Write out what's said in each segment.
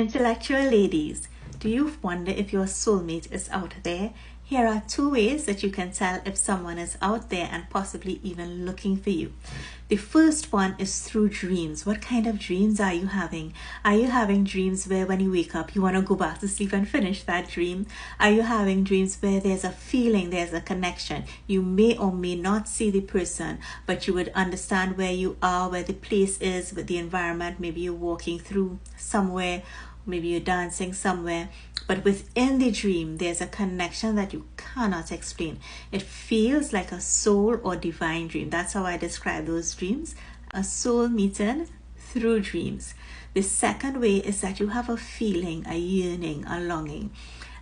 Intellectual ladies, do you wonder if your soulmate is out there? Here are 2 ways that you can tell if someone is out there and possibly even looking for you. The first one is through dreams. What kind of dreams are you having? Are you having dreams where when you wake up you want to go back to sleep and finish that dream? Are you having dreams where there's a feeling, there's a connection? You may or may not see the person, but you would understand where you are, where the place is, with the environment. Maybe you're walking through somewhere, maybe you're dancing somewhere, but within the dream there's a connection that you cannot explain. It feels like a soul or divine dream. That's how I describe those dreams. A soul meeting through dreams. The second way is that you have a feeling, a yearning, a longing,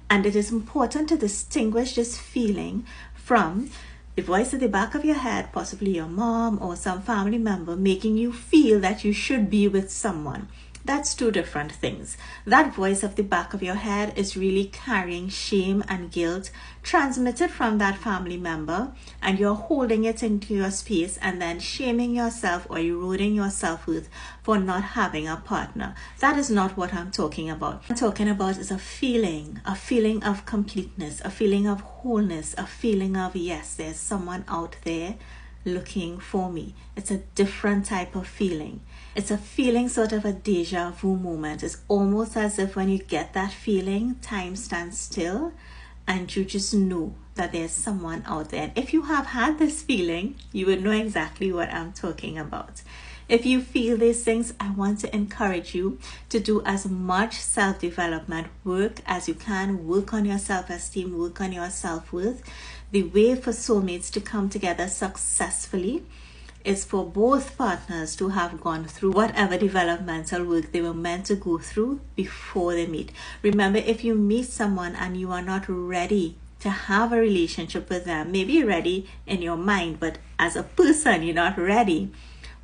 and it is important to distinguish this feeling from the voice at the back of your head, possibly your mom or some family member, making you feel that you should be with someone. That's 2 different things. That voice of the back of your head is really carrying shame and guilt transmitted from that family member, and you're holding it into your space and then shaming yourself or eroding your self-worth for not having a partner. That is not what I'm talking about. What I'm talking about is a feeling of completeness, a feeling of wholeness, a feeling of, yes, there's someone out there looking for me. It's a different type of feeling. It's a feeling, sort of a deja vu moment. It's almost as if when you get that feeling, time stands still and you just know that there's someone out there. And if you have had this feeling, you would know exactly what I'm talking about. If you feel these things, I want to encourage you to do as much self-development work as you can. Work on your self-esteem, work on your self-worth. The way for soulmates to come together successfully is for both partners to have gone through whatever developmental work they were meant to go through before they meet. Remember, if you meet someone and you are not ready to have a relationship with them, maybe you're ready in your mind, but as a person, you're not ready.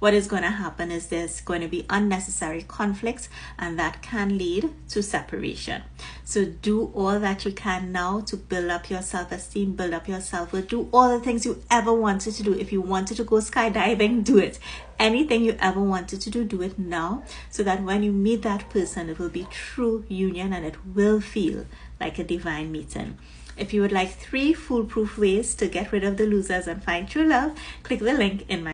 What is going to happen is there's going to be unnecessary conflicts, and that can lead to separation. So do all that you can now to build up your self-esteem, build up your self-worth. Do all the things you ever wanted to do. If you wanted to go skydiving, do it. Anything you ever wanted to do it now, so that when you meet that person, it will be true union and it will feel like a divine meeting. If you would like 3 foolproof ways to get rid of the losers and find true love, click the link in my